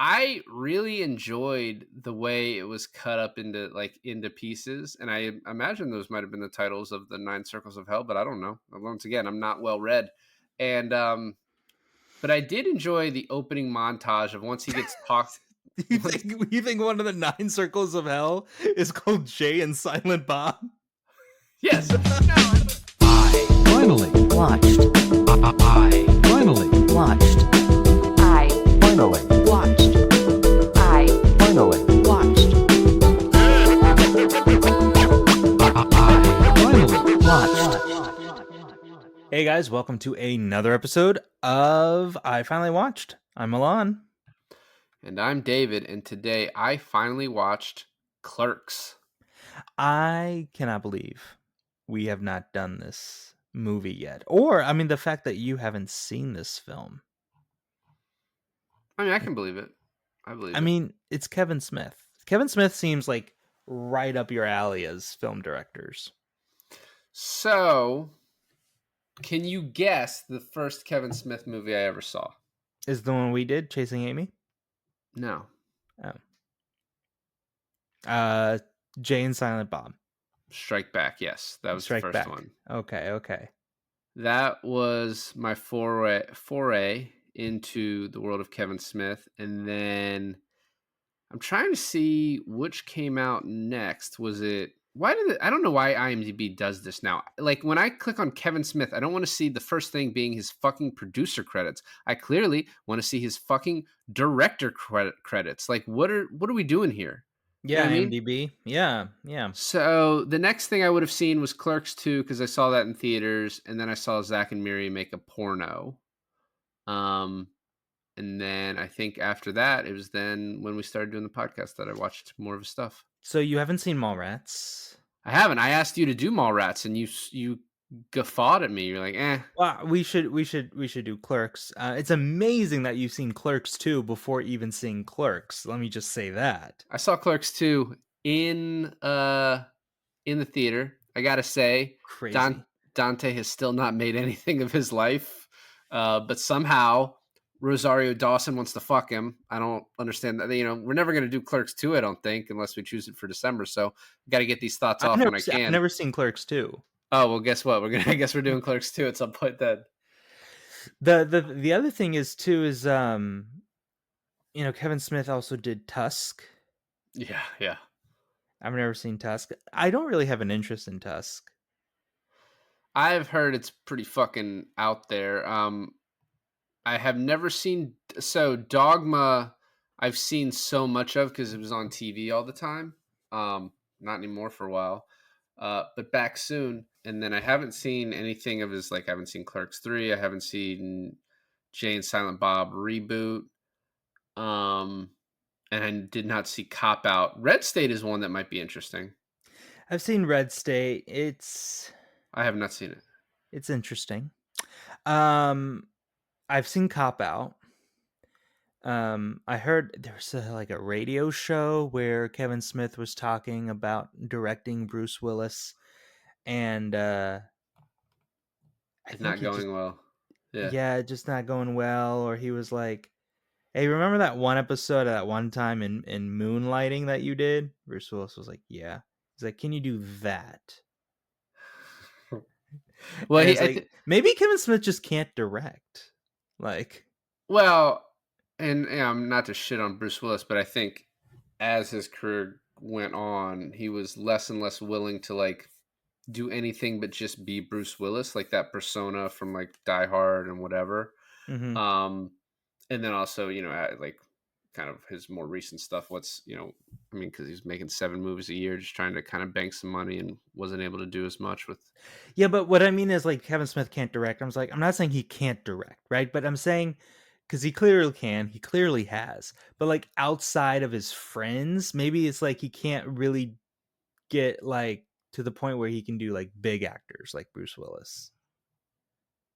I really enjoyed the way it was cut up into pieces, and I imagine those might have been the titles of the Nine Circles of Hell, but I don't know. Once again, I'm not well read, and but I did enjoy the opening montage of once he gets talked. You Once, think one of the nine circles of hell is called Jay and Silent Bob? yes, no, I Finally watched. I Finally watched. I Finally watched. I finally watched. finally Watched. Hey guys, welcome to another episode of I Finally Watched. I'm Milan. and I'm David, and today I finally watched Clerks. I cannot believe we have not done this movie yet. Or, I mean, the fact that you haven't seen this film. I mean, I can believe it. I believe I it. mean, it's Kevin Smith. Kevin Smith seems like right up your alley as film directors. So, can you guess the first Kevin Smith movie I ever saw? Is the one we did, Chasing Amy? No. Jay and Silent Bob. Strike Back, yes. That was Strike the first Back. one. Okay. That was my foray into the world of Kevin Smith. And then I'm trying to see which came out next. Was it... I don't know why IMDb does this now. Like, when I click on Kevin Smith, I don't want to see the first thing being his fucking producer credits. I clearly want to see his fucking director credits. Like, what are we doing here? Yeah, You know what I mean? IMDb. Yeah. So the next thing I would have seen was Clerks 2 because I saw that in theaters, and then I saw Zach and Miri make a porno. And then I think after that, it was then when we started doing the podcast that I watched more of his stuff. So you haven't seen Mallrats? I haven't. I asked you to do Mallrats, and you guffawed at me. You're like, eh. Well, we should do Clerks. It's amazing that you've seen Clerks 2 before even seeing Clerks. Let me just say that. I saw Clerks 2 in the theater. I gotta say, Crazy. Dante has still not made anything of his life, but somehow Rosario Dawson wants to fuck him. I don't understand that. You know, we're never going to do Clerks 2, I don't think, unless we choose it for December. So got to get these thoughts off when I can. I've never seen Clerks 2. Oh, well, guess what? I guess we're doing Clerks 2 at some point then. The other thing is too is Kevin Smith also did Tusk. Yeah. I've never seen Tusk. I don't really have an interest in Tusk. I've heard it's pretty fucking out there. I have never seen... So, Dogma, I've seen so much of because it was on TV all the time. Not anymore for a while. But back soon. And then I haven't seen anything of his... Like, I haven't seen Clerks 3. I haven't seen Jay and Silent Bob reboot. And I did not see Cop Out. Red State is one that might be interesting. I've seen Red State. I have not seen it. It's interesting. I've seen Cop Out. I heard there was a radio show where Kevin Smith was talking about directing Bruce Willis, and It's not going well. Yeah, just not going well. Or he was like, "Hey, remember that one episode at that one time in Moonlighting that you did?" Bruce Willis was like, "Yeah." He's like, "Can you do that?" Well, maybe Kevin Smith just can't direct. Well, and not to shit on Bruce Willis, but I think as his career went on, he was less and less willing to do anything but just be Bruce Willis, like that persona from Die Hard and whatever. Mm-hmm. And then also, kind of his more recent stuff. Because he's making 7 movies a year, just trying to kind of bank some money and wasn't able to do as much with. Yeah, but what I mean is Kevin Smith can't direct. I'm not saying he can't direct, right? But I'm saying because he clearly can, he clearly has. But outside of his friends, maybe it's he can't really get to the point where he can do big actors like Bruce Willis.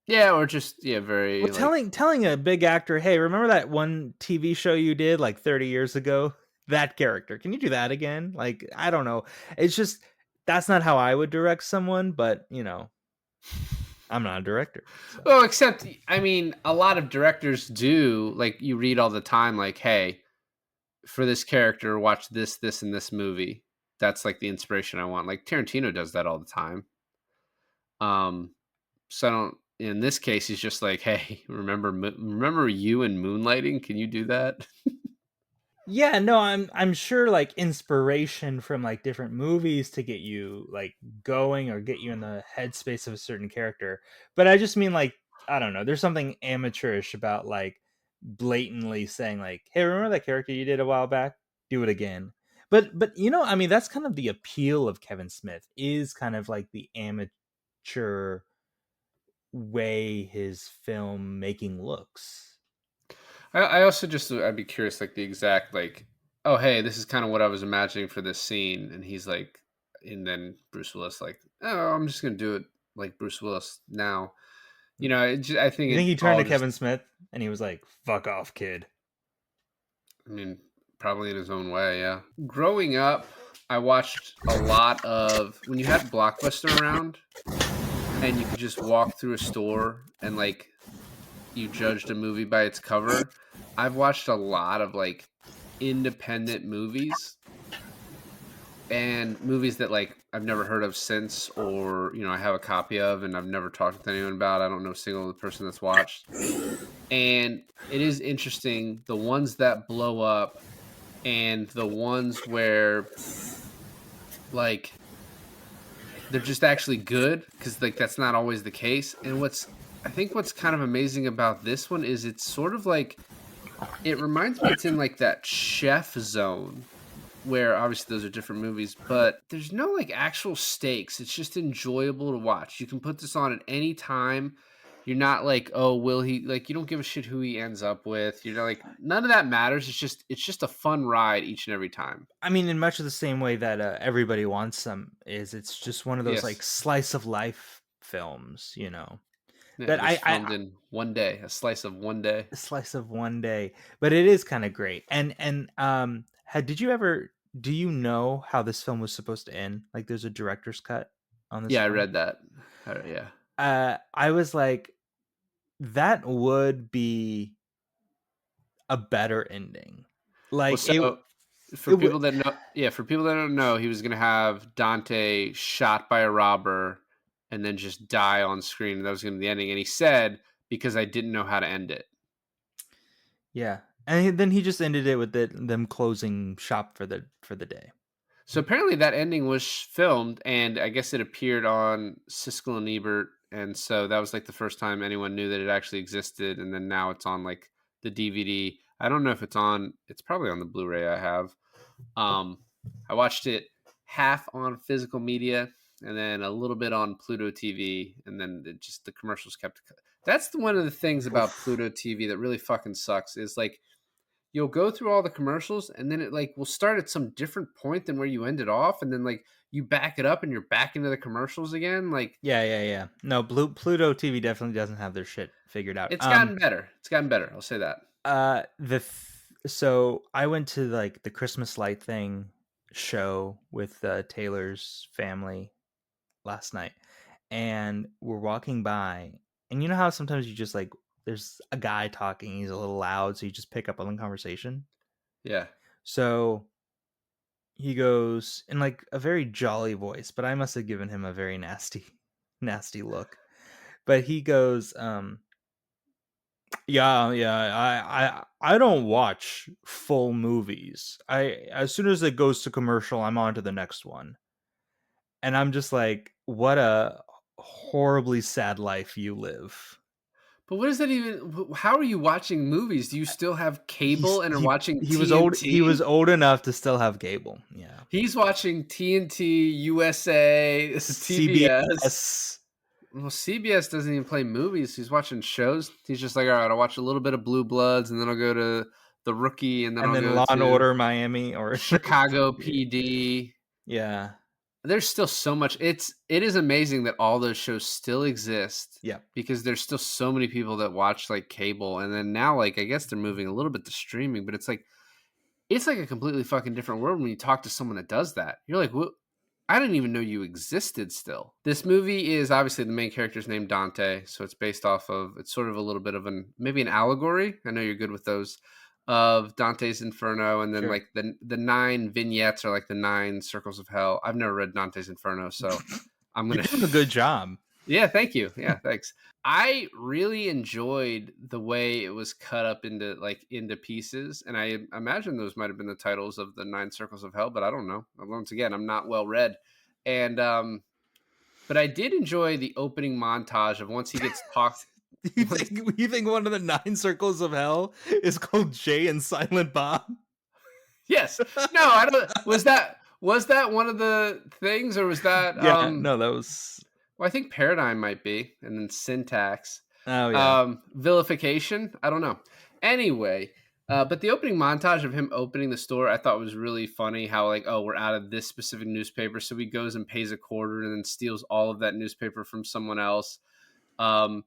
Yeah, or just very. Well, telling a big actor, hey, remember that one TV show you did 30 years ago? That character, can you do that again? I don't know. It's just that's not how I would direct someone. But I'm not a director. So. Well, except a lot of directors do. You read all the time, hey, for this character, watch this, this, and this movie. That's like the inspiration I want. Like Tarantino does that all the time. So I don't. In this case, he's just like, hey, remember you and Moonlighting? Can you do that? Yeah, no, I'm sure like inspiration from like different movies to get you like going or get you in the headspace of a certain character. But I just mean like I don't know, there's something amateurish about like blatantly saying like, "Hey, remember that character you did a while back? Do it again." But you know, I mean that's kind of the appeal of Kevin Smith is kind of like the amateur way his film making looks. I also just I'd be curious, like the exact like, oh hey, this is kind of what I was imagining for this scene, and he's like, and then Bruce Willis like, oh, I'm just gonna do it like Bruce Willis now. I think You think it he turned all to just. Kevin Smith and he was like, "Fuck off, kid." I mean, probably in his own way, yeah. Growing up, I watched a lot of when you had Blockbuster around, and you could just walk through a store and like you judged a movie by its cover. I've watched a lot of like independent movies and movies that like I've never heard of since, or I have a copy of and I've never talked with anyone about. I don't know a single person that's watched. And it is interesting the ones that blow up and the ones where like they're just actually good, because like that's not always the case. And I think what's kind of amazing about this one is it's sort of like it reminds me it's in like that chef zone where obviously those are different movies, but there's no like actual stakes. It's just enjoyable to watch. You can put this on at any time. You're not like, oh, will he, like, you don't give a shit who he ends up with. You're not like, none of that matters. It's just a fun ride each and every time. I mean, in much of the same way that Everybody Wants Some is, it's just one of those like Yes. slice of life films, you know, Yeah, that just filmed in one day, a slice of one day. a slice of one day, but it is kind of great. Did you ever do you know how this film was supposed to end? Like, there's a director's cut on this Yeah, I film. read that. Yeah. I was like, that would be a better ending. Well, Like so it for would. people that know, yeah, for people that don't know, he was gonna have Dante shot by a robber and then just die on screen. That was gonna be the ending. And he said, because I didn't know how to end it. Yeah, and then he just ended it with them closing shop for the day. So apparently that ending was filmed, and I guess it appeared on Siskel and Ebert, and so that was like the first time anyone knew that it actually existed. And then now it's on like the DVD. I don't know if it's on. It's probably on the Blu-ray I have. I watched it half on physical media, and then a little bit on Pluto TV, and then the commercials kept. That's one of the things about Pluto TV that really fucking sucks. Is like you'll go through all the commercials and then it like will start at some different point than where you ended off, and then like you back it up and you're back into the commercials again. Like Yeah. No, Pluto TV definitely doesn't have their shit figured out. it's gotten better. It's gotten better. I'll say that. So I went to like the Christmas light thing show with Taylor's family last night, and we're walking by, and you know how sometimes you just like there's a guy talking, he's a little loud, so you just pick up on the conversation. Yeah. So he goes in like a very jolly voice, but I must have given him a very nasty look. But he goes, I don't watch full movies. As soon as it goes to commercial, I'm on to the next one. And I'm just like, what a horribly sad life you live. But what is that even? How are you watching movies? Do you still have cable and are watching He TNT? was old. He was old enough to still have cable. Yeah. He's watching TNT, USA, CBS. CBS. Well, CBS doesn't even play movies. He's watching shows. He's just like, all right, I'll watch a little bit of Blue Bloods, and then I'll go to The Rookie, and then I'll go Law and to Order Miami or Chicago PD. Yeah. There's still so much. It is amazing that all those shows still exist. Yeah. Because there's still so many people that watch like cable, and then now like I guess they're moving a little bit to streaming, but it's like a completely fucking different world when you talk to someone that does that. You're like, what? I didn't even know you existed still. This movie is obviously the main character's named Dante, so it's based off of, it's sort of a little bit of maybe an allegory. I know you're good with those. of Dante's Inferno, and then Sure. like the 9 vignettes are like the 9 circles of hell. I've never read Dante's Inferno, so I'm You're gonna. doing a good job. Yeah, thank you. Yeah, thanks. I really enjoyed the way it was cut up into pieces, and I imagine those might have been the titles of the 9 circles of hell, but I don't know. Once again, I'm not well read, and but I did enjoy the opening montage of once he gets talked. You Once, think one of the 9 circles of hell is called Jay and Silent Bob? yes, no, I don't. Was that one of the things, or was that Yeah, no, that was. Well, I think paradigm might be, and then syntax. Oh yeah. Vilification, I don't know. Anyway, but the opening montage of him opening the store, I thought was really funny. How like, oh, we're out of this specific newspaper, so he goes and pays a quarter, and then steals all of that newspaper from someone else. Um,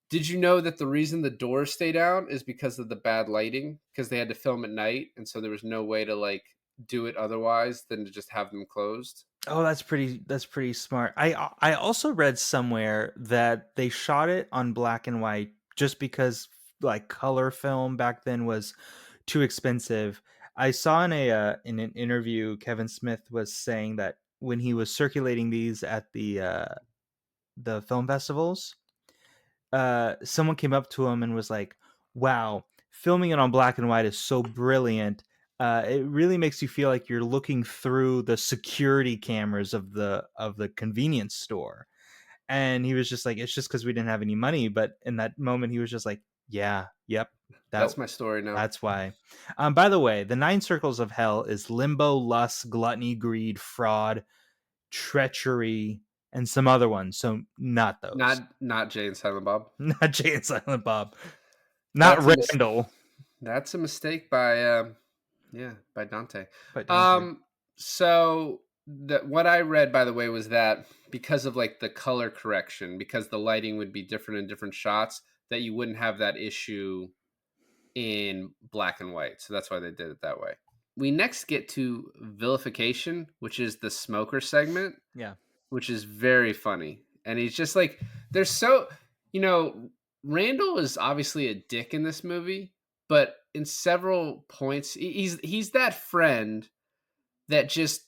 did you know that the reason the doors stay down is because of the bad lighting? Because they had to film at night, and so there was no way to like do it otherwise than to just have them closed. Oh, that's pretty smart. I also read somewhere that they shot it on black and white just because like color film back then was too expensive. I saw in an interview Kevin Smith was saying that when he was circulating these at the film festivals, someone came up to him and was like, "Wow, filming it on black and white is so brilliant. It really makes you feel like you're looking through the security cameras of the convenience store." And he was just like, "It's just because we didn't have any money." But in that moment, he was just like, "Yeah, yep, that That's my story now. that's why." By the way, the 9 circles of hell is limbo, lust, gluttony, greed, fraud, treachery, and some other ones. So not those. Not Jay and Silent Bob. Not Jay and Silent Bob. Not That's a Randall. that's a mistake by by Dante. But Dante. So what I read, by the way, was that because of like the color correction, because the lighting would be different in different shots, that you wouldn't have that issue in black and white. So that's why they did it that way. We next get to vilification, which is the smoker segment, Yeah. which is very funny. And he's just like, there's so, you know, Randall is obviously a dick in this movie, but in several points, he's that friend that just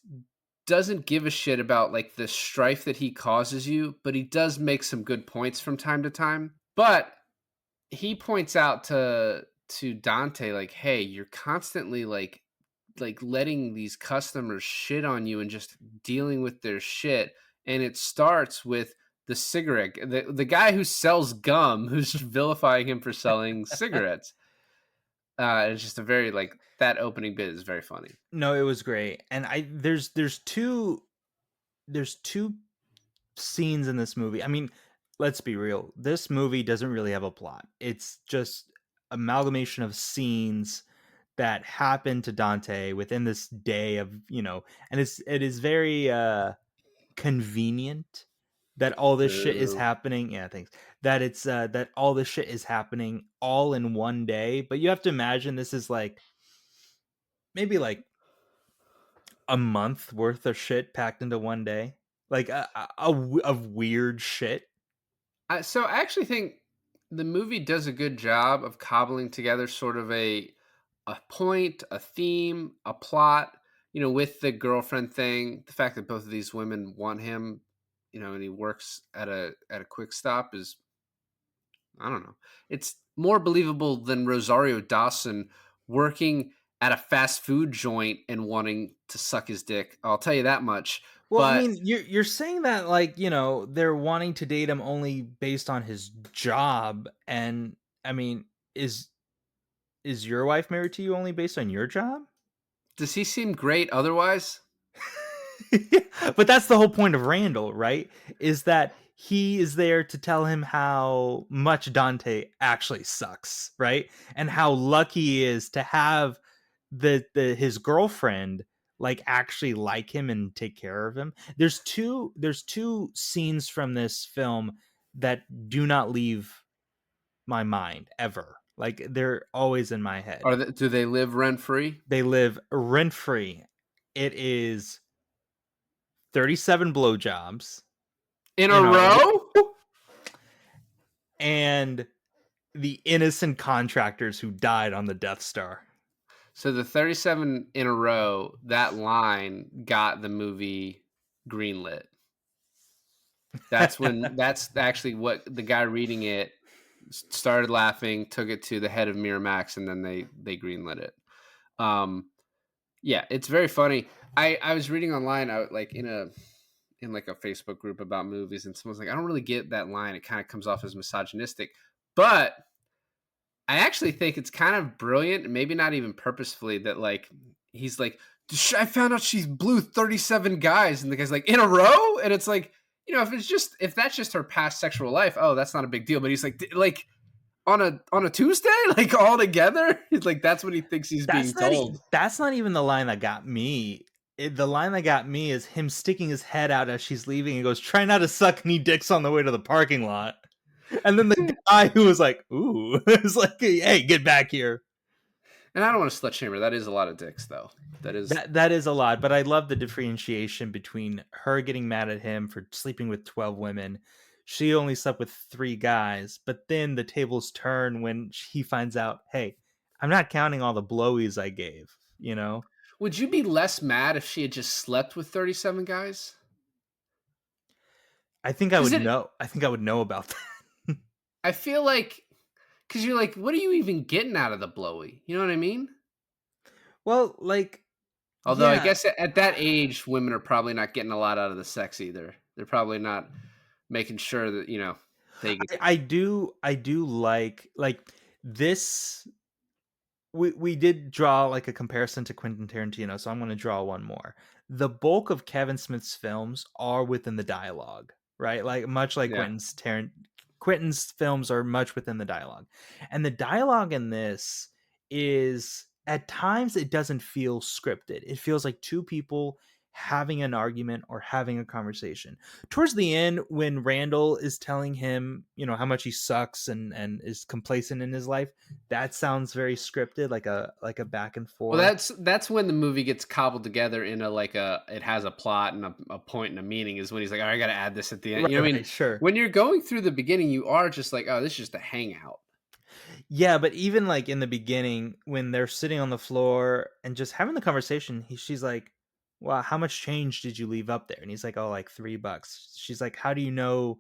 doesn't give a shit about like the strife that he causes you, but he does make some good points from time to time. But he points out to Dante like, hey, you're constantly like letting these customers shit on you and just dealing with their shit. And it starts with the cigarette, the guy who sells gum, who's vilifying him for selling cigarettes. It's just a very like that opening bit is very funny. No, it was great. And there's two scenes in this movie. I mean, let's be real. This movie doesn't really have a plot. It's just amalgamation of scenes that happen to Dante within this day of, and it is very convenient that all this shit is Boo. happening. Yeah, thanks. That it's that all this shit is happening all in one day. But you have to imagine this is like maybe like a month worth of shit packed into one day. Like of weird shit. So I actually think the movie does a good job of cobbling together sort of a point, a theme, a plot, with the girlfriend thing. The fact that both of these women want him, and he works at a quick stop is, I don't know. It's more believable than Rosario Dawson working at a fast food joint and wanting to suck his dick. I'll tell you that much. Well, I But mean, you're saying that like, they're wanting to date him only based on his job, and I mean, is your wife married to you only based on your job? does he seem great otherwise? But that's the whole point of Randall, right? Is that he is there to tell him how much Dante actually sucks, right? And how lucky he is to have the his girlfriend like actually like him and take care of him. There's two scenes from this film that do not leave my mind ever. Like they're always in my head. Do they live rent free They live rent free. It is 37 blowjobs in a in a row? and the innocent contractors who died on the Death Star. So the 37 in a row, that line got the movie greenlit. That's actually what the guy reading it started laughing, took it to the head of Miramax, and then they greenlit it. Yeah, it's very funny. I was reading online, like in like a Facebook group about movies, and someone's like, I don't really get that line. It kind of comes off as misogynistic, but I actually think it's kind of brilliant, and maybe not even purposefully, that like he's like, I found out she's blew 37 guys, and the guy's like, in a row, and it's like, if that's just her past sexual life, oh, that's not a big deal. But he's like on a Tuesday, like all together, like that's what he thinks he's being told. That's not even the line that got me. The line that got me is him sticking his head out as she's leaving and goes, "Try not to suck any dicks on the way to the parking lot." And then the guy who was like, "Ooh," is like, "Hey, get back here." And I don't want to slut shame her. That is a lot of dicks, though. That is a lot, but I love the differentiation between her getting mad at him for sleeping with 12 women. She only slept with 3 guys, but then the tables turn when he finds out, hey, I'm not counting all the blowies I gave, you know? Would you be less mad if she had just slept with 37 guys? I think I 'Cause would know. I think I would know about that. I feel like, because you're like, what are you even getting out of the blowy? You know what I mean? Well, like, Although I yeah, guess at that age, women are probably not getting a lot out of the sex either. They're probably not making sure that, they get. I do like this. We did draw like a comparison to Quentin Tarantino, so I'm going to draw one more. The bulk of Kevin Smith's films are within the dialogue, right? Like much like Yeah. Quentin's films are much within the dialogue. And the dialogue in this is at times it doesn't feel scripted. It feels like two people having an argument or having a conversation. Towards the end, when Randall is telling him, how much he sucks and is complacent in his life, that sounds very scripted, like a back and Well, forth. that's when the movie gets cobbled together in it has a plot and a point and a meaning, is when he's like, all right, I got to add this at the end. Right, You know what I mean? right, sure. When you're going through the beginning, you are just like, oh, this is just a hangout. Yeah, but even like in the beginning, when they're sitting on the floor and just having the conversation, she's like, "Wow, how much change did you leave up there?" And he's like, "Oh, like $3." She's like, "How do you know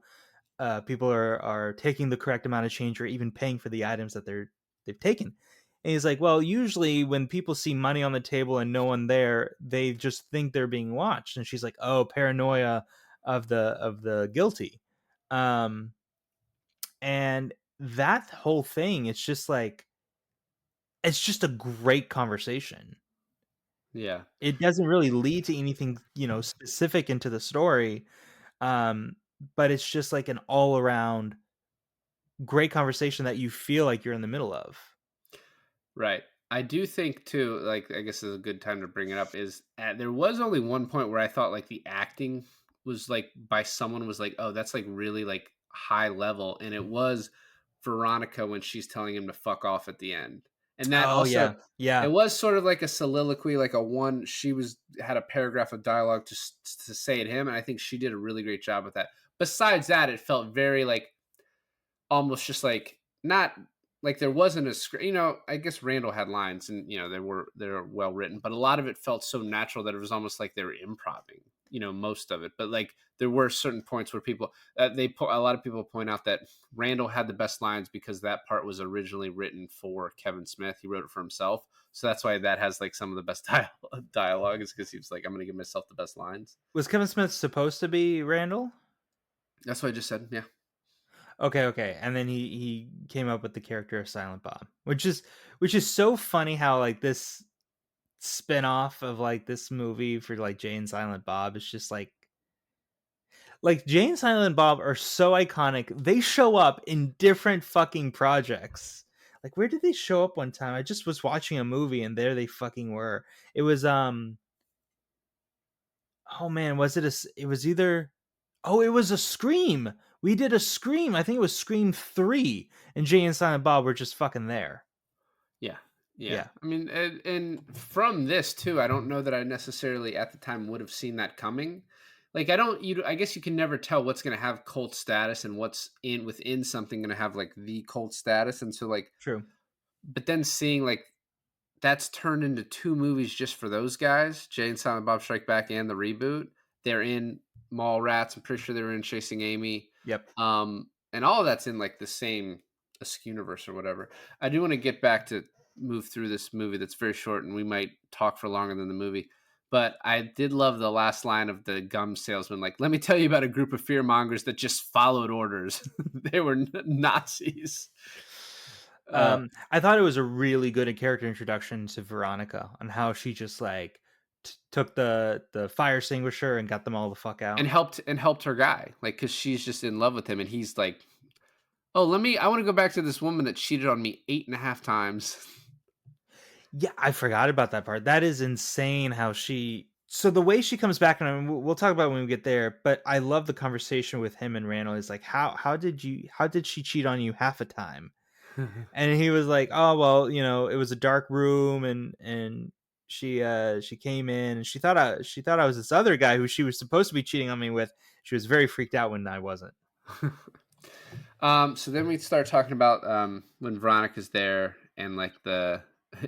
people are taking the correct amount of change or even paying for the items that they've taken?" And he's like, "Well, usually when people see money on the table and no one there, they just think they're being watched." And she's like, "Oh, paranoia of the guilty." Um, and that whole thing, it's just a great conversation. Yeah. It doesn't really lead to anything, specific into the story. Um, but it's just like an all around great conversation that you feel like you're in the middle of. Right. I do think too, like, I guess is a good time to bring it up, is there was only one point where I thought like the acting was like by someone was like, oh, that's like really like high level. And it was Veronica when she's telling him to fuck off at the end. And that Oh also, yeah. Yeah. it was sort of like a soliloquy, like she had a paragraph of dialogue to say at him. And I think she did a really great job with that. Besides that, it felt very like, almost just like, not like there wasn't a script. I guess Randall had lines, and they're well written, but a lot of it felt so natural that it was almost like they were improvising, most of it. But like there were certain points where a lot of people point out that Randall had the best lines because that part was originally written for Kevin Smith. He wrote it for himself, so that's why that has like some of the best dialogue, is because he was like, I'm gonna give myself the best lines. Was Kevin Smith supposed to be Randall? That's what I just said. Yeah. Okay. And then he came up with the character of Silent Bob, which is so funny how like this spin-off of like this movie for like Jay and Silent Bob is just like Jay and Silent Bob are so iconic. They show up in different fucking projects. Like, where did they show up one time? I just was watching a movie and there they fucking were. It was oh man, it was either, oh, it was a Scream. We did a Scream. I think it was Scream 3, and Jay and Silent Bob were just fucking there. Yeah. Yeah. Yeah. I mean, and from this too, I don't know that I necessarily at the time would have seen that coming. Like, I guess you can never tell what's going to have cult status and what's within something going to have like the cult status. And so like, True. but then seeing like that's turned into 2 movies just for those guys, Jay and Silent Bob Strike Back and the reboot. They're in Mallrats. I'm pretty sure they were in Chasing Amy. Yep. And all of that's in like the same universe or whatever. I do want to get back to move through this movie that's very short, and we might talk for longer than the movie. But I did love the last line of the gum salesman. Like, let me tell you about a group of fearmongers that just followed orders. They were Nazis. I thought it was a really good character introduction to Veronica on how she just like took the fire extinguisher and got them all the fuck out. And helped her guy, like, because she's just in love with him, and he's like, oh, I want to go back to this woman that cheated on me 8.5 times. Yeah, I forgot about that part. That is insane how she. So the way she comes back, and I mean, we'll talk about it when we get there. But I love the conversation with him and Randall. Is like, how did she cheat on you half a time? And he was like, oh well, it was a dark room, and she came in and she thought I was this other guy who she was supposed to be cheating on me with. She was very freaked out when I wasn't. So then we start talking about when Veronica's there, and like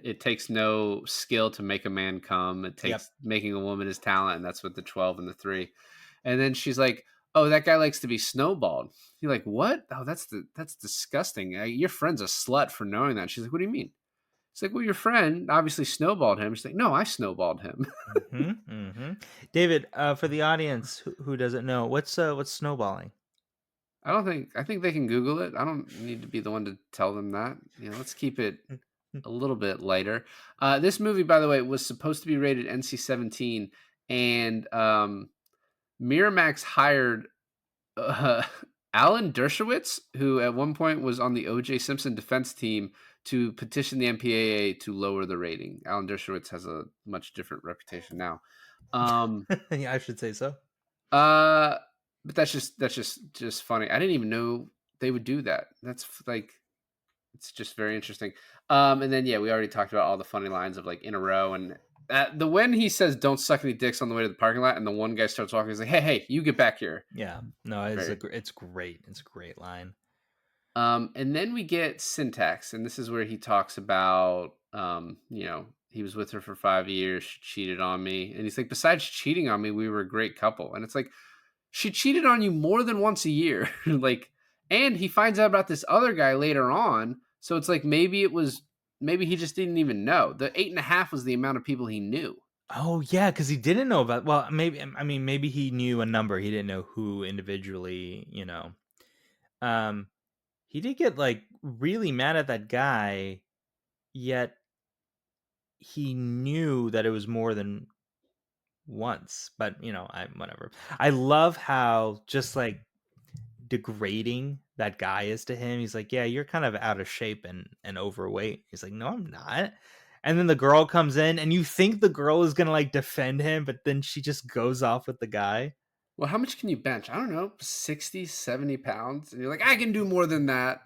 it takes no skill to make a man come. It takes making a woman his talent, and that's what the 12 and the 3. And then she's like, oh, that guy likes to be snowballed. You're like, what? Oh, that's disgusting. Your friend's a slut for knowing that. She's like, what do you mean? It's like, well, your friend obviously snowballed him. She's like, no, I snowballed him. David, for the audience who doesn't know, what's snowballing? I think they can Google it. I don't need to be the one to tell them that. Let's keep it a little bit lighter. This movie, by the way, was supposed to be rated NC-17, and Miramax hired Alan Dershowitz, who at one point was on the O.J. Simpson defense team, to petition the MPAA to lower the rating. Alan Dershowitz has a much different reputation now. Yeah, I should say so. But that's just funny. I didn't even know they would do that. That's like, it's just very interesting. And then we already talked about all the funny lines of like in a row, and when he says "Don't suck any dicks" on the way to the parking lot, and the one guy starts walking, he's like, "Hey, you get back here!" Yeah, no, it's great. It's a great line. And then we get Syntax, and this is where he talks about, he was with her for 5 years, she cheated on me, and he's like, besides cheating on me, we were a great couple. And it's like, she cheated on you more than once a year. Like, and he finds out about this other guy later on. So it's like, maybe he just didn't even know. The 8.5 was the amount of people he knew. Oh yeah, because he didn't know about. Well, maybe he knew a number. He didn't know who individually. He did get like really mad at that guy, yet he knew that it was more than once. But whatever. I love how just like degrading that guy is to him. He's like, yeah, you're kind of out of shape and overweight. He's like, no, I'm not. And then the girl comes in, and you think the girl is gonna like defend him, but then she just goes off with the guy. Well, how much can you bench? I don't know, 60, 70 pounds. And you're like, I can do more than that.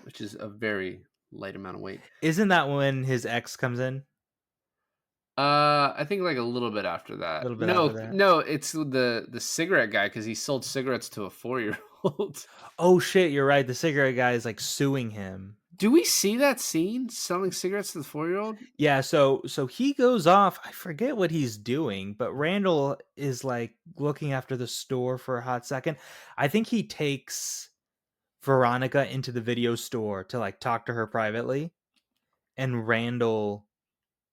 Which is a very light amount of weight. Isn't that when his ex comes in? I think like a little bit after that. No, it's the cigarette guy, because he sold cigarettes to a 4-year-old. Oh shit, you're right. The cigarette guy is like suing him. Do we see that scene, selling cigarettes to the 4-year-old? Yeah, so he goes off. I forget what he's doing, but Randall is like looking after the store for a hot second. I think he takes Veronica into the video store to like talk to her privately, and Randall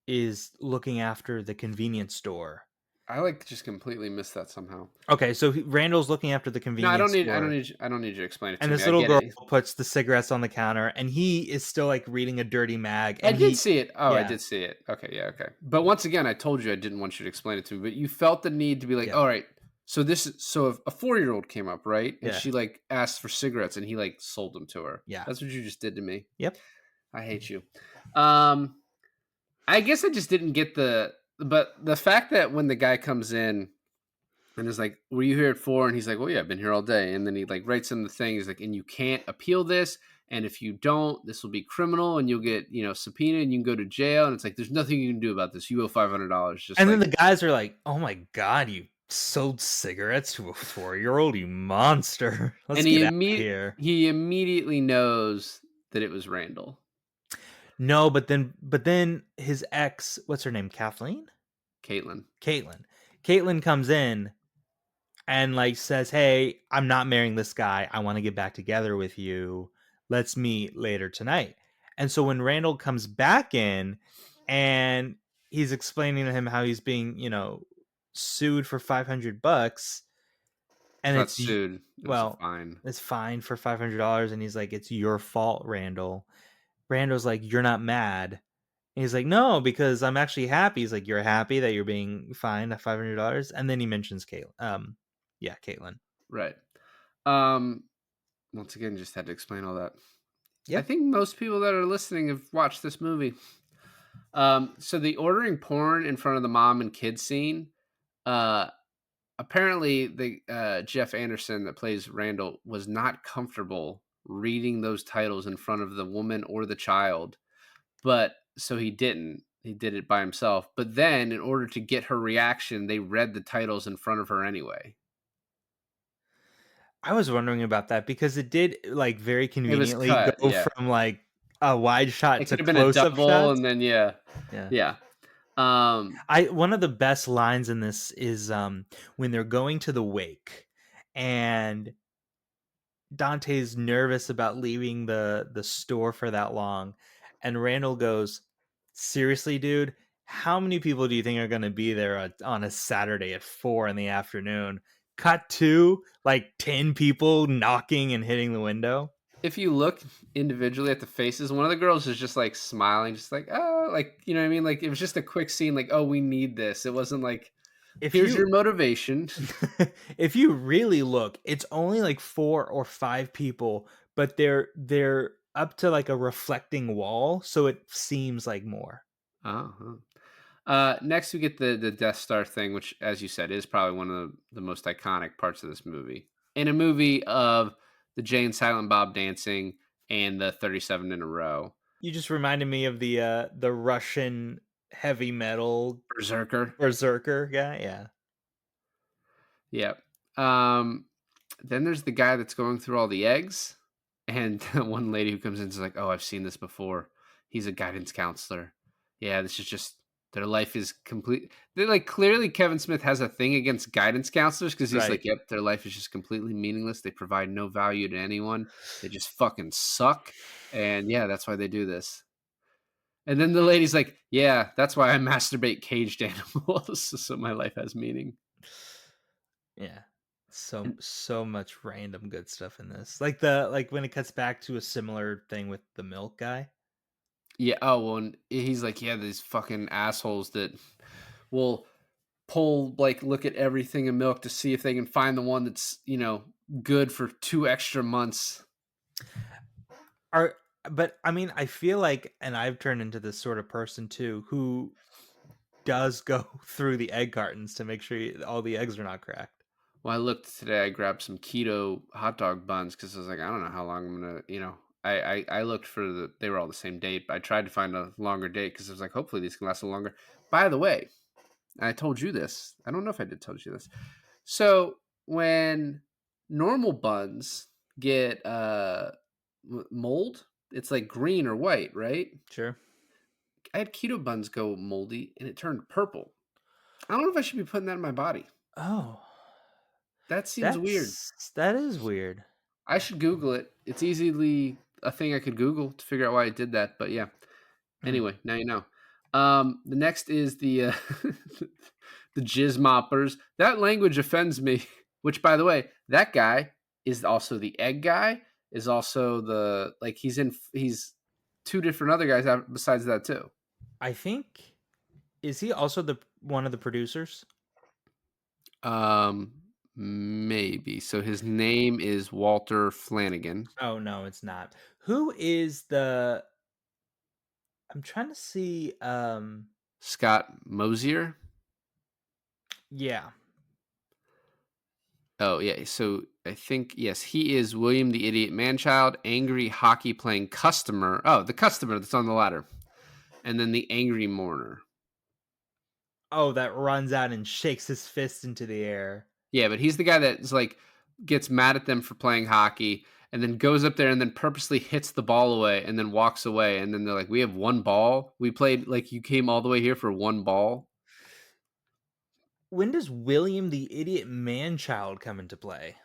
is looking after the convenience store. I like just completely missed that somehow. Okay, so Randall's looking after the convenience store. I don't need you to explain it to me. And this little girl puts the cigarettes on the counter, and he is still like reading a dirty mag. And I did see it. Oh, yeah. I did see it. Okay, yeah, okay. But once again, I told you I didn't want you to explain it to me, but you felt the need to be like, all right, so if a 4-year-old came up, right? And she like asked for cigarettes, and he like sold them to her. Yeah. That's what you just did to me. Yep. I hate you. I guess I just didn't get but the fact that when the guy comes in and is like, were you here at 4? And he's like, well, yeah, I've been here all day. And then he like writes in the thing, he's like, and you can't appeal this. And if you don't, this will be criminal, and you'll get, subpoenaed, and you can go to jail. And it's like, there's nothing you can do about this. You owe $500. And then the guys are like, oh my God, you sold cigarettes to a 4-year-old, you monster. Let's get out of here. He immediately knows that it was Randall. No, but then his ex, what's her name? Kathleen? Caitlin. Caitlin. Caitlin comes in and like says, "Hey, I'm not marrying this guy. I want to get back together with you. Let's meet later tonight." And so when Randall comes back in and he's explaining to him how he's being, sued for $500 It's and not sued. It was a well, fine. it's fine for $500 and he's like, "It's your fault, Randall." Randall's like, "You're not mad." And he's like, "No, because I'm actually happy." He's like, "You're happy that you're being fined at $500?" And then he mentions Caitlin. Yeah, Caitlin. Right. Once again, just had to explain all that. I Yep. think most people that are listening have watched this movie. So the ordering porn in front of the mom and kid scene, uh, apparently the Jeff Anderson that plays Randall was not comfortable reading those titles in front of the woman or the child, but so he didn't. He did it by himself. But then, in order to get her reaction, they read the titles in front of her anyway. I was wondering about that because it did like very It was conveniently cut, go yeah. from like a wide shot It to could have been a close up double, shots. and then yeah, Yeah. yeah. Um, I One of the best lines in this is when they're going to the wake and Dante's nervous about leaving the store for that long, and Randall goes, "Seriously, dude, how many people do you think are going to be there on a Saturday at 4 in the afternoon?" Cut to like 10 people knocking and hitting the window. if you look individually at the faces, one of the girls is just like smiling, just like, oh, like, you know what I mean? Like, it was just a quick scene, like, oh, we need this. It wasn't like, If here's you your motivation. if you really look, it's only like 4 or 5 people, but they're up to like a reflecting wall, so it seems like more. Uh-huh. Next, we get the Death Star thing, which, as you said, is probably one of the most iconic parts of this movie. In a movie of the Jay and Silent Bob dancing and the 37 in a row. You just reminded me of the Russian heavy metal Berserker. berserker guy. Yeah. Yep. Um, then there's the guy that's going through all the eggs, and one lady who comes in is like, "Oh, I've seen this before. He's a guidance counselor. Yeah, this is just their life is complete." They're like, clearly Kevin Smith has a thing against guidance counselors because he's Right. like, "Yep, their life is just completely meaningless. They provide no value to anyone. They just fucking suck." And yeah, that's why they do this. And then the lady's like, "Yeah, that's why I masturbate caged animals, so my life has meaning." Yeah. So And so much random good stuff in this. Like when it cuts back to a similar thing with the milk guy. yeah, oh well, and he's like, yeah, these fucking assholes that will pull like look at everything in milk to see if they can find the one that's good for 2 extra months. Are But I mean, I feel like, and I've turned into this sort of person too, who does go through the egg cartons to make sure all the eggs are not cracked. Well, I looked today. I grabbed some keto hot dog buns because I was like, I don't know how long I'm gonna. I looked for they were all the same date. I tried to find a longer date because I was like, hopefully these can last a little longer. By the way, I told you this. I don't know if I did tell you this. So when normal buns get mold, it's like green or white, right? Sure. I had keto buns go moldy and it turned purple. I don't know if I should be putting that in my body. Oh, That seems weird. that is weird. I should Google it. It's easily a thing I could Google to figure out why I did that. But yeah. Hmm. Anyway, now you know. The next is the the jizz moppers. That language offends me. Which, by the way, that guy is also the egg guy. Is also the like he's two different other guys besides that too. I think, is he also the one of the producers? Um, maybe. So his name is Walter Flanagan. Oh no, it's not. Who is the? I'm trying to see. Scott Mosier. Yeah. Oh yeah, so I think yes, he is William the Idiot Manchild, angry hockey playing customer. Oh, the customer that's on the ladder, and then the angry mourner. Oh, that runs out and shakes his fist into the air. Yeah, but he's the guy that's like gets mad at them for playing hockey, and then goes up there and then purposely hits the ball away and then walks away. And then they're like, "We have one ball. We played like you came all the way here for one ball." When does William the Idiot Man-Child come into play?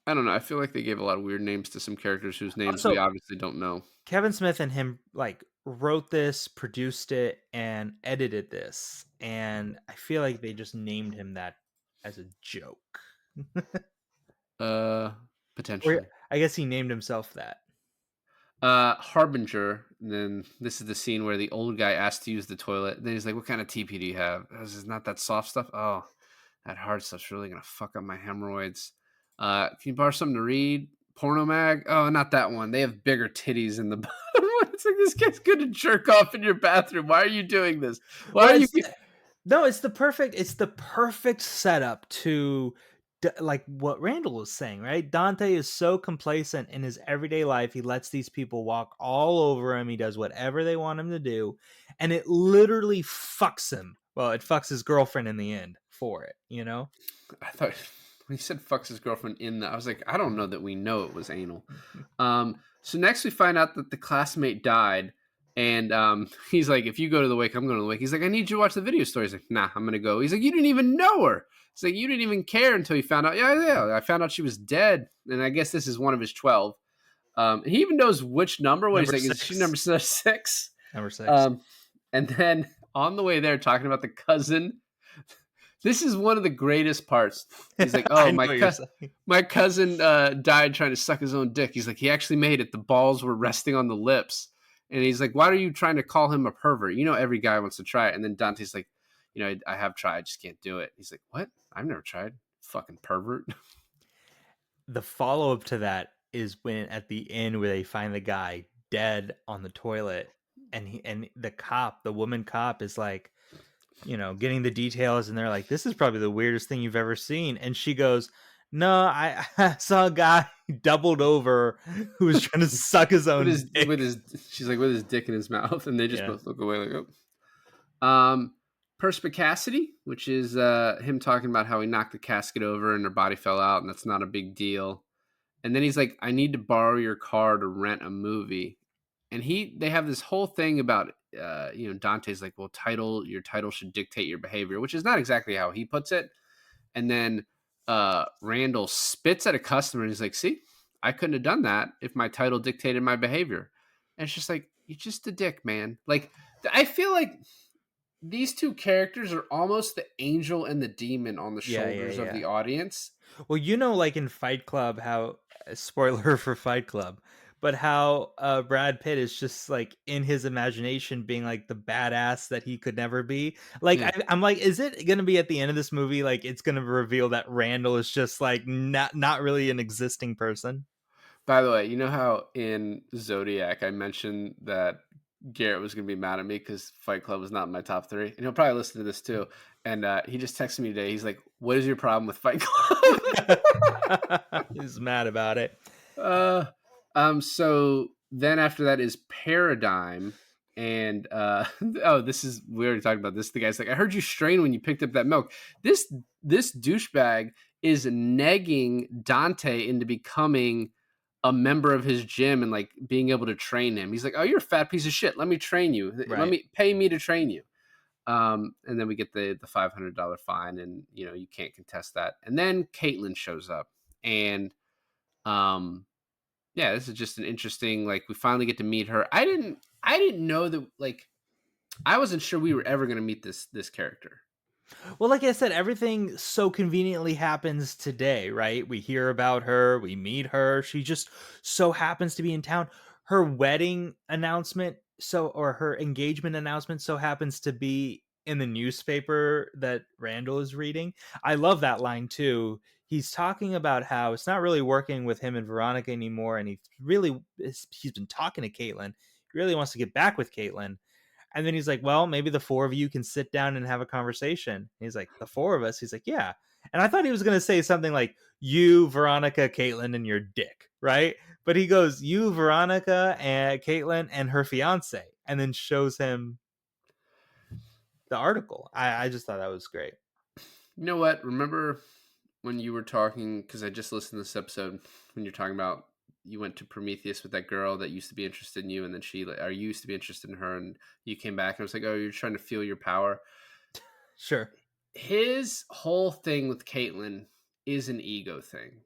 I don't know. I feel like they gave a lot of weird names to some characters whose names we So obviously don't know. Kevin Smith and him like wrote this, produced it, and edited this, and I feel like they just named him that as a joke. Or Potentially. I guess he named himself that. Harbinger. And then this is the scene where the old guy asked to use the toilet. And then he's like, "What kind of TP do you have?" This is not that soft stuff. Oh, that hard stuff's really gonna fuck up my hemorrhoids. Can you borrow something to read? Porno mag? Oh, not that one. They have bigger titties in the bottom. It's like, this guy's gonna jerk off in your bathroom. Why are you doing this? Why are you? No, it's the perfect setup to like what Randall was saying, right? Dante is so complacent in his everyday life. He lets these people walk all over him. He does whatever they want him to do, and it literally fucks him. Well, it fucks his girlfriend in the end for it, you know? I thought when he said fucks his girlfriend in the, I was like, I don't know that we know it was anal. So next we find out that the classmate died, and he's like, "If you go to the wake, I'm going to the wake." He's like, "I need you to watch the video store." He's like, "Nah, I'm going to go." He's like, "You didn't even know her." He's like, "You didn't even care until you found out." Yeah. I found out she was dead, and I guess this is one of his 12. And he even knows which number. What he's like, is she number 6? Number 6. And then on the way there, talking about the cousin. This is one of the greatest parts. He's like, "Oh, my cousin died trying to suck his own dick." He's like, "He actually made it. The balls were resting on the lips." And he's like, "Why are you trying to call him a pervert? You know, every guy wants to try it." And then Dante's like, "I have tried. I just can't do it." He's like, "What? I've never tried. Fucking pervert." The follow-up to that is when at the end where they find the guy dead on the toilet, and the woman cop is like, getting the details, and they're like, "This is probably the weirdest thing you've ever seen." And she goes, "No, I saw a guy doubled over who was trying to suck his own dick." She's like, with his dick in his mouth, and they just both look away like, "Oh." Perspicacity, which is him talking about how he knocked the casket over and her body fell out, and that's not a big deal. And then he's like, "I need to borrow your car to rent a movie." And they have this whole thing about Dante's like, "Well, your title should dictate your behavior," which is not exactly how he puts it. And then Randall spits at a customer and he's like, "See, I couldn't have done that if my title dictated my behavior." And it's just like, you're just a dick, man. Like, I feel like these two characters are almost the angel and the demon on the shoulders of the audience. Well, like in Fight Club, how spoiler for Fight Club, but how Brad Pitt is just like in his imagination being like the badass that he could never be. Like, Yeah. I'm like, is it going to be at the end of this movie? Like, it's going to reveal that Randall is just like not really an existing person. By the way, you know how in Zodiac I mentioned that Garrett was going to be mad at me because Fight Club was not in my top 3, and he'll probably listen to this too. And he just texted me today. He's like, "What is your problem with Fight Club?" He's mad about it. So then after that is Paradigm, and this is, we already talked about this. The guy's like, "I heard you strain when you picked up that milk." This douchebag is negging Dante into becoming a member of his gym and like being able to train him. He's like, "Oh, you're a fat piece of shit. Let me train you. Right. Pay me to train you." And then we get the $500 fine, and you can't contest that. And then Caitlin shows up, and this is just an interesting, like, we finally get to meet her. I didn't know that, like, I wasn't sure we were ever going to meet this character. Well, like I said, everything so conveniently happens today, right? We hear about her, we meet her. She just so happens to be in town. Her wedding announcement, or her engagement announcement, so happens to be in the newspaper that Randall is reading. I love that line too. He's talking about how it's not really working with him and Veronica anymore, and he's been talking to Caitlin. He really wants to get back with Caitlin. And then he's like, "Well, maybe the 4 of you can sit down and have a conversation." And he's like, "The 4 of us?" He's like, "Yeah." And I thought he was going to say something like, "You, Veronica, Caitlin, and your dick," right? But he goes, "You, Veronica, and Caitlin, and her fiance," and then shows him the article. I just thought that was great. You know what? Remember when you were talking, because I just listened to this episode, when you're talking about you went to Prometheus with that girl that used to be interested in you, and then or you used to be interested in her, and you came back, and it was like, oh, you're trying to feel your power. Sure. His whole thing with Caitlyn is an ego thing,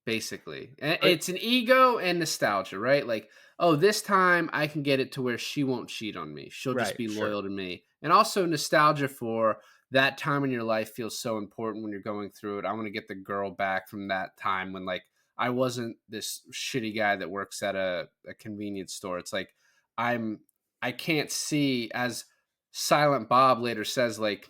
basically. Right. It's an ego and nostalgia, right? Like, oh, this time I can get it to where she won't cheat on me. She'll just Right, be sure. loyal to me. And also nostalgia for that time in your life feels so important when you're going through it. I want to get the girl back from that time when, like, I wasn't this shitty guy that works at a convenience store. It's like I can't see, as Silent Bob later says, like,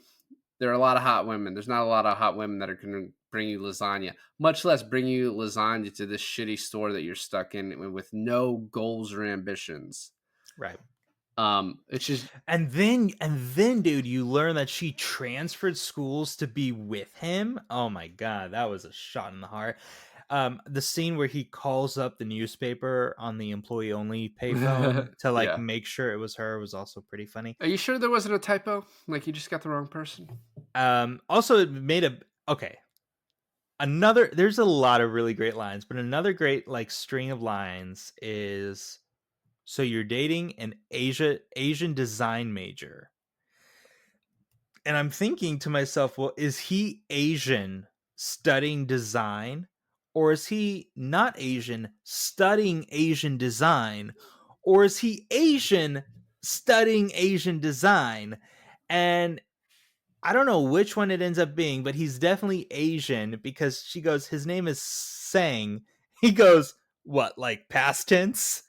there are a lot of hot women. There's not a lot of hot women that are going to bring you lasagna, much less bring you lasagna to this shitty store that you're stuck in with no goals or ambitions. Right. It's just, And then, dude, you learn that she transferred schools to be with him. Oh my god, that was a shot in the heart. The scene where he calls up the newspaper on the employee only payphone to like yeah. make sure it was her was also pretty funny. Are you sure there wasn't a typo? Like, you just got the wrong person? Also it made there's a lot of really great lines, but another great like string of lines is, so you're dating an Asian design major. And I'm thinking to myself, well, is he Asian studying design? Or is he not Asian studying Asian design? Or is he Asian studying Asian design? And I don't know which one it ends up being, but he's definitely Asian because she goes, his name is Sang. He goes, what, like past tense?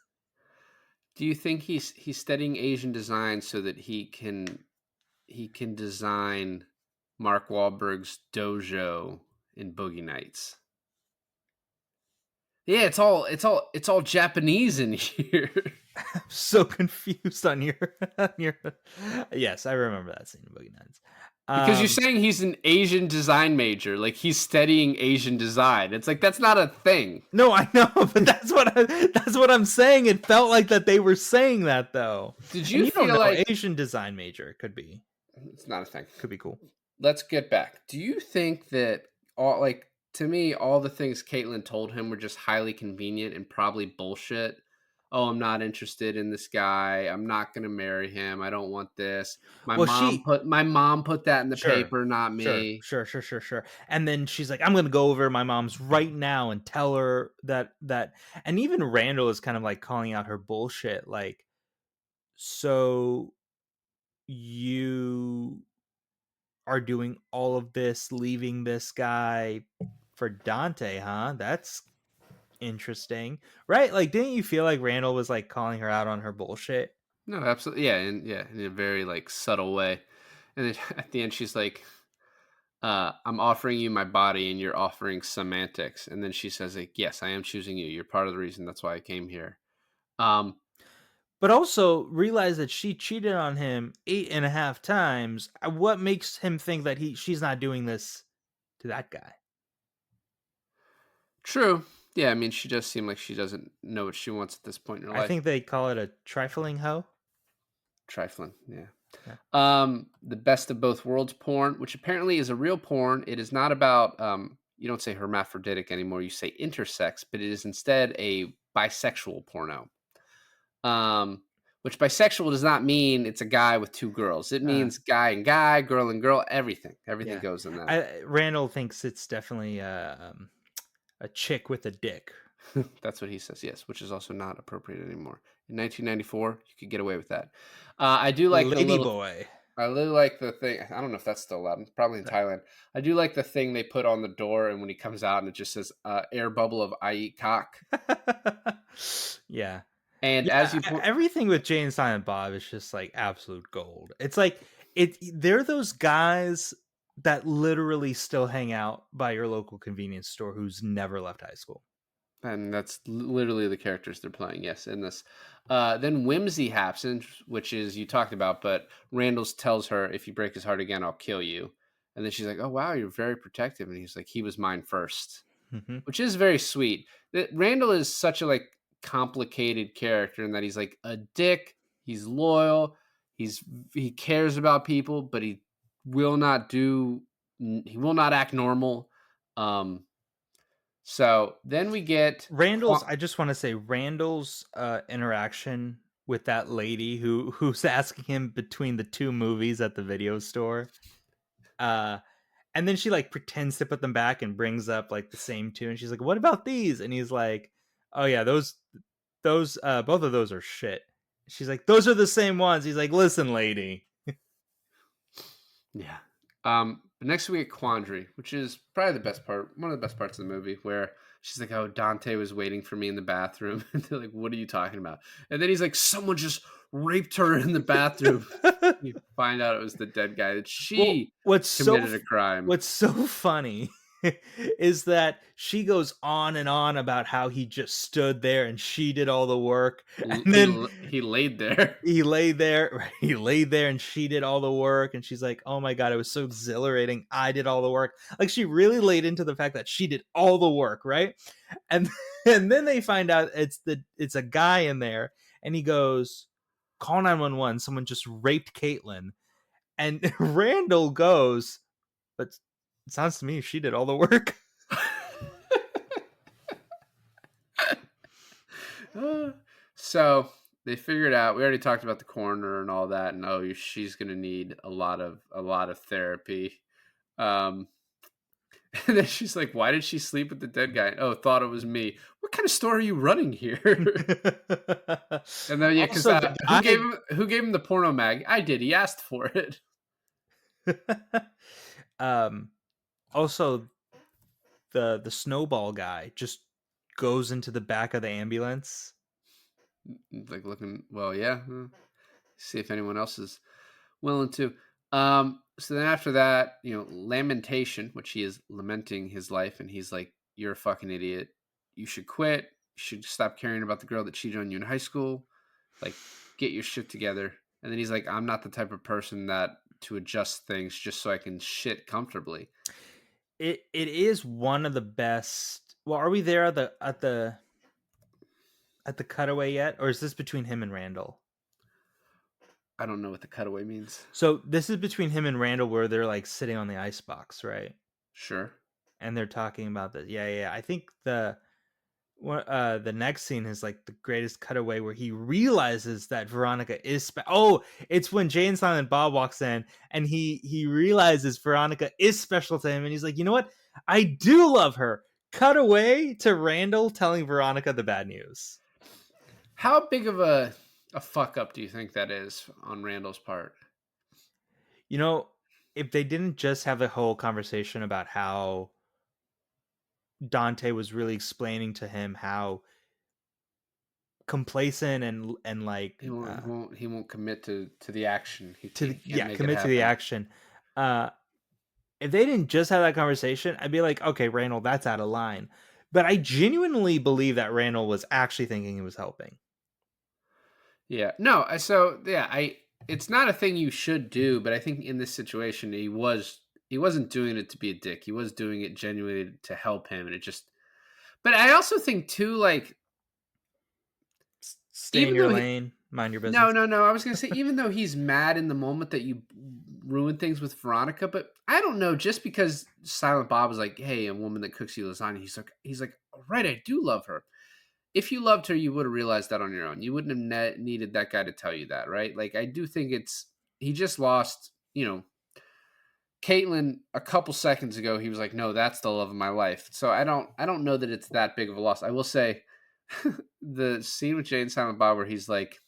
Do you think he's studying Asian design so that he can design Mark Wahlberg's dojo in Boogie Nights? Yeah, it's all Japanese in here. I'm so confused on your. Yes, I remember that scene in Boogie Nights. Because you're saying he's an Asian design major, like he's studying Asian design. It's like, that's not a thing. No, I know, but that's what I'm saying. It felt like that they were saying that though. Did And you don't feel know, like Asian design major could be it's not a thing? cool. Let's get back. Do you think that to me, all the things Caitlyn told him were just highly convenient and probably bullshit? Oh, I'm not interested in this guy. I'm not going to marry him. I don't want this. My Well, mom put that in the Sure, paper, not me. Sure. And then she's like, I'm gonna go over to my mom's right now and tell her that. And even Randall is kind of like calling out her bullshit. Like, so you are doing all of this, leaving this guy for Dante, huh? That's interesting, right? Like, didn't you feel like Randall was like calling her out on her bullshit? No, absolutely. Yeah, in a very like subtle way. And then at the end she's like, I'm offering you my body and you're offering semantics. And then she says, like, yes, I am choosing you. You're part of the reason. That's why I came here. But also realize that she cheated on him 8.5 times. What makes him think that she's not doing this to that guy? True. Yeah, I mean, she does seem like she doesn't know what she wants at this point in her I life. think they call it a trifling hoe. Trifling, yeah. Yeah. The best of both worlds porn, which apparently is a real porn. It is not about you don't say hermaphroditic anymore, you say intersex, but it is instead a bisexual porno. Which bisexual does not mean it's a guy with two girls. It means guy and guy, girl and girl, everything. Everything goes in that. Randall thinks it's definitely a chick with a dick. That's what he says, yes, which is also not appropriate anymore. In 1994, you could get away with that. I do like Lady boy. I really like the thing. I don't know if that's still allowed. Probably in Thailand. I do like the thing they put on the door, and when he comes out, and it just says "air bubble of I eat cock." Yeah. And Yeah, as you everything with Jay and Silent Bob is just like absolute gold. It's like they're those guys that literally still hang out by your local convenience store who's never left high school. And that's literally the characters they're playing, yes, in this. Then whimsy happens, which is you talked about, but Randall tells her, if you break his heart again, I'll kill you. And then she's like, oh, wow, you're very protective. And he's like, he was mine first, which is very sweet. Randall is such a like complicated character in that he's like a dick. He's loyal. He cares about people, but he will not act normal. So then we get Randall's. I just want to say Randall's interaction with that lady who's asking him between the two movies at the video store. And then she like pretends to put them back and brings up like the same two, and she's like, "What about these?" And he's like, "Oh yeah, those both of those are shit." She's like, "Those are the same ones." He's like, "Listen, lady." Yeah. But next we get Quandary, which is probably the best part, one of the best parts of the movie, where she's like, "Oh, Dante was waiting for me in the bathroom." And they're like, "What are you talking about?" And then he's like, "Someone just raped her in the bathroom." You find out it was the dead guy, that Well, she committed a crime. what's so funny is that she goes on and on about how he just stood there and she did all the work, and then He laid there. he lay there, he laid there, and she did all the work, and she's like, "Oh my god, it was so exhilarating. I did all the work." Like she really laid into the fact that she did all the work, right? And and then they find out it's a guy in there, and he goes, "Call 911. Someone just raped Caitlin." And Randall goes, "But it sounds to me she did all the work." So they figured out. We already talked about the coroner and all that, and she's gonna need a lot of therapy. Um, and then she's like, "Why did she sleep with the dead guy?" "Oh, thought it was me." What kind of store are you running here? And then yeah, because Also, the who gave him the porno mag? I did. He asked for it. um, also the snowball guy just goes into the back of the ambulance. Like looking. Well, yeah. See if anyone else is willing to. So then after that, lamentation, which he is lamenting his life, and he's like, "You're a fucking idiot. You should quit. You should stop caring about the girl that cheated on you in high school. Like, get your shit together." And then he's like, "I'm not the type of person that to adjust things just so I can shit comfortably." It is one of the best. Well, are we there at the cutaway yet, or is this between him and Randall? I don't know what the cutaway means. So this is between him and Randall, where they're like sitting on the icebox, right? Sure. And they're talking about this. Yeah. I think the next scene is like the greatest cutaway, where he realizes that Veronica is it's when Jay and Silent Bob walks in, and he realizes Veronica is special to him, and he's like, "You know what? I do love her." Cut away to Randall telling Veronica the bad news. How big of a fuck up do you think that is on Randall's part? You know, if they didn't just have a whole conversation about how Dante was really explaining to him how complacent and like He won't commit to the action. He to can't make it commit to the happen. action. If they didn't just have that conversation, I'd be like, okay, Randall, that's out of line. But I genuinely believe that Randall was actually thinking he was helping. Yeah. No, it's not a thing you should do, but I think in this situation he wasn't doing it to be a dick. He was doing it genuinely to help him, and it just but I also think too, like, Stay in your lane, mind your business. No. I was gonna say, even though he's mad in the moment that you ruin things with Veronica, but I don't know. Just because Silent Bob was like, "Hey, a woman that cooks you lasagna," he's like, "All right, I do love her." If you loved her, you would have realized that on your own. You wouldn't have needed that guy to tell you that, right? Like, I do think he just lost, Caitlin a couple seconds ago. He was like, "No, that's the love of my life." So I don't know that it's that big of a loss. I will say, the scene with Jay and Silent Bob where he's like,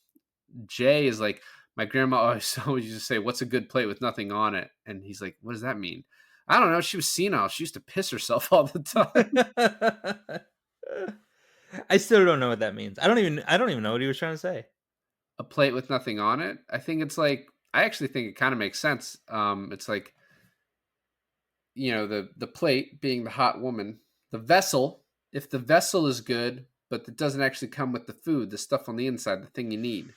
Jay is like, "My grandma always used to say, 'What's a good plate with nothing on it?'" And he's like, "What does that mean?" "I don't know. She was senile. She used to piss herself all the time." I still don't know what that means. I don't even know what he was trying to say. A plate with nothing on it. I think it's like, I actually think it kind of makes sense. It's like, the plate being the hot woman, the vessel. If the vessel is good, but it doesn't actually come with the food, the stuff on the inside, the thing you need.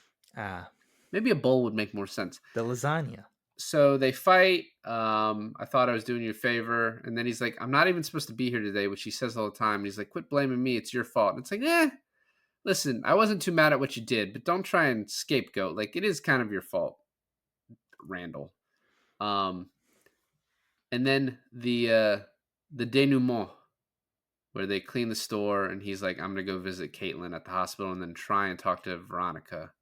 Maybe a bowl would make more sense. The lasagna. So they fight. I thought I was doing you a favor. And then he's like, "I'm not even supposed to be here today," which he says all the time. And he's like, "Quit blaming me. It's your fault." And it's like, listen, I wasn't too mad at what you did, but don't try and scapegoat. Like, it is kind of your fault, Randall. And then the denouement. where they clean the store and he's like, I'm gonna go visit Caitlin at the hospital and then try and talk to Veronica,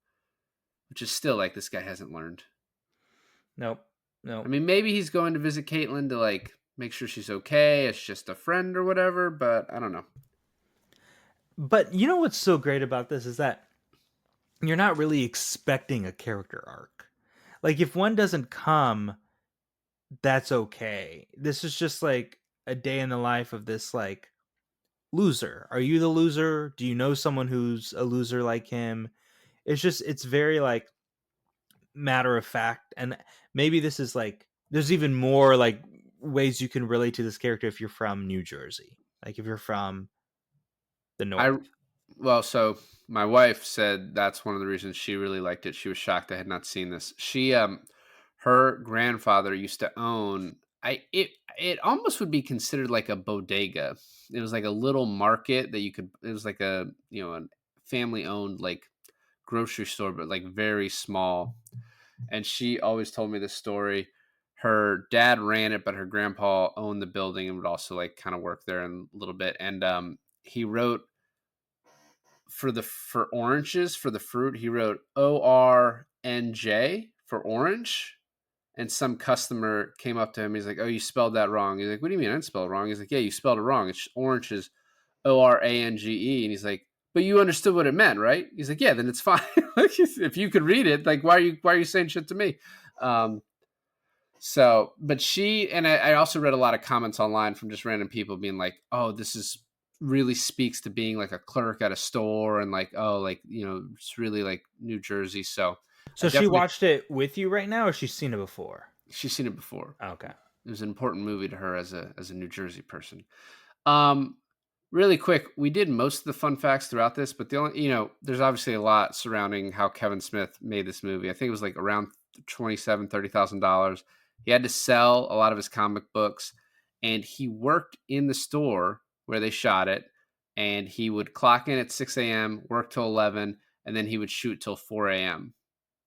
which is still like this guy hasn't learned. Nope. I Nope. mean, maybe he's going to visit Caitlin to like make sure she's okay. It's just a friend or whatever, but I don't know. But you know what's so great about this is that you're not really expecting a character arc. Like if one doesn't come, that's okay. This is just like a day in the life of this like loser. Are you the loser? Do you know someone who's a loser like him? It's very like matter of fact, and maybe this is like there's even more like ways you can relate to this character if you're from New Jersey. Like if you're from the I north. Well, so my wife said that's one of the reasons she really liked it. She was shocked I had not seen this. Her grandfather used to own it almost would be considered like a bodega. It was like a little market that it was like a, a family owned like grocery store, but like very small. And she always told me this story. Her dad ran it, but her grandpa owned the building and would also like kind of work there in a little bit. And he wrote for oranges for the fruit. He wrote ORNJ for orange. And some customer came up to him. He's like, "Oh, you spelled that wrong." He's like, "What do you mean I didn't spell it wrong?" He's like, "Yeah, you spelled it wrong. It's orange is ORANGE." And he's like, "But you understood what it meant, right?" He's like, "Yeah, then it's fine. If you could read it, like, why are you saying shit to me?" Um, but I also read a lot of comments online from just random people being like, "Oh, this is really speaks to being like a clerk at a store," and like, "Oh, like, it's really like New Jersey." So I So she definitely watched it with you right now, or she's seen it before? she's seen it before. Okay. It was an important movie to her as a New Jersey person. Um, Really quick, we did most of the fun facts throughout this, but there's obviously a lot surrounding how Kevin Smith made this movie. I think it was like around $30,000. He had to sell a lot of his comic books, and he worked in the store where they shot it. And he would clock in at 6 a.m., work till 11, and then he would shoot till 4 a.m.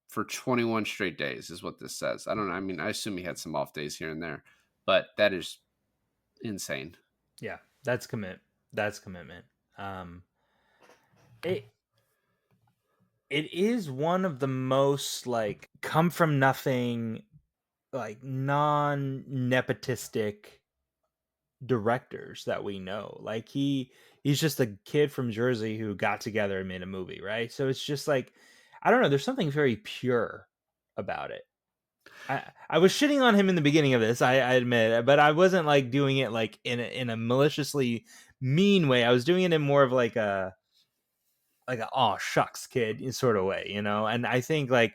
for 21 straight days, is what this says. I don't know. I mean, I assume he had some off days here and there, but that is insane. Yeah, that's commit. That's commitment. Um, it it is one of the most like come from nothing, like non nepotistic directors that we know. Like he's just a kid from Jersey who got together and made a movie, right? So it's just like I don't know. There's something very pure about it. I was shitting on him in the beginning of this, I admit, but I wasn't like doing it like in a maliciously mean way. I was doing it in more of like a oh shucks kid sort of way, you know. And I think like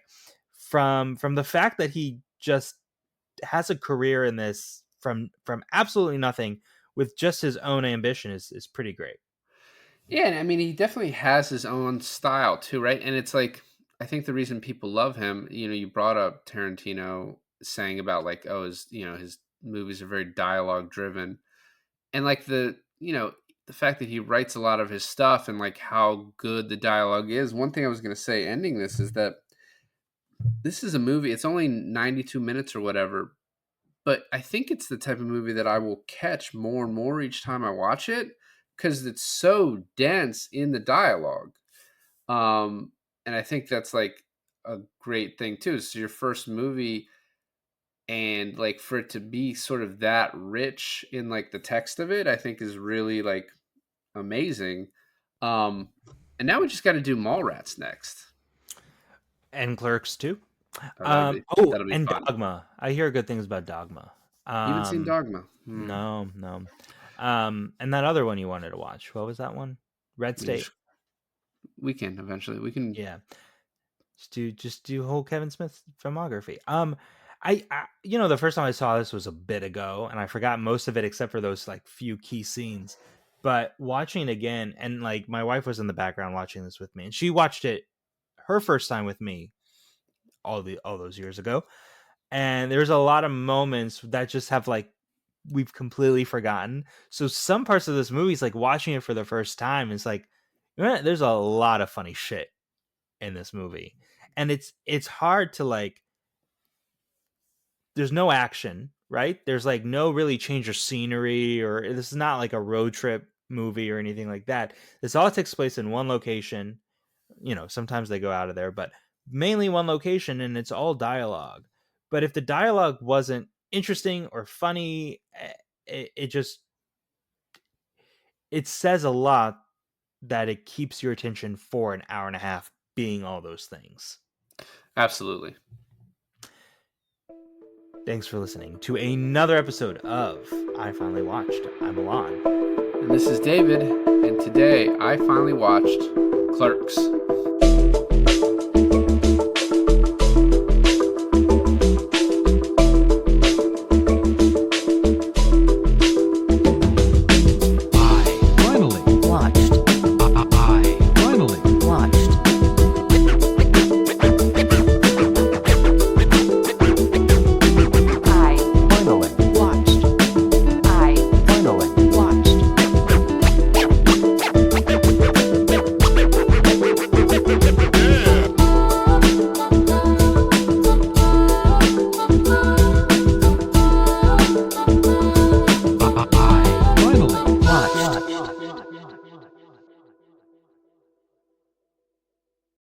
from the fact that he just has a career in this from absolutely nothing with just his own ambition is pretty great. Yeah, and I mean, he definitely has his own style too, right? And it's like, I think the reason people love him, you brought up Tarantino saying about like, oh, his movies are very dialogue driven. And like the fact that he writes a lot of his stuff and like how good the dialogue is. One thing I was going to say ending this is that this is a movie, it's only 92 minutes or whatever, but I think it's the type of movie that I will catch more and more each time I watch it because it's so dense in the dialogue. And I think that's like a great thing too. It's your first movie, and like for it to be sort of that rich in like the text of it, I think is really like amazing. Um, and now we just got to do Mallrats next. And Clerks too. Oh, Oh, that'll be and fun. Dogma. I hear good things about Dogma. You haven't seen Um, Dogma? no, no. And that other one you wanted to watch. What was that one? Red We State. just we can eventually we can. Yeah. Just do whole Kevin Smith filmography. I the first time I saw this was a bit ago, and I forgot most of it except for those like few key scenes. But watching it again, and like my wife was in the background watching this with me, and she watched it her first time with me all those years ago. And there's a lot of moments that just have like we've completely forgotten. So some parts of this movie is like watching it for the first time. It's like there's a lot of funny shit in this movie, and it's hard to like. There's no action, right? There's like no really change of scenery, or this is not like a road trip movie or anything like that. This all takes place in one location. You know, sometimes they go out of there, but mainly one location, and it's all dialogue. But if the dialogue wasn't interesting or funny, it just it says a lot that it keeps your attention for an hour and a half being all those things. Absolutely. Thanks for listening to another episode of I Finally Watched. I'm Alon. And this is David, and today I finally watched Clerks.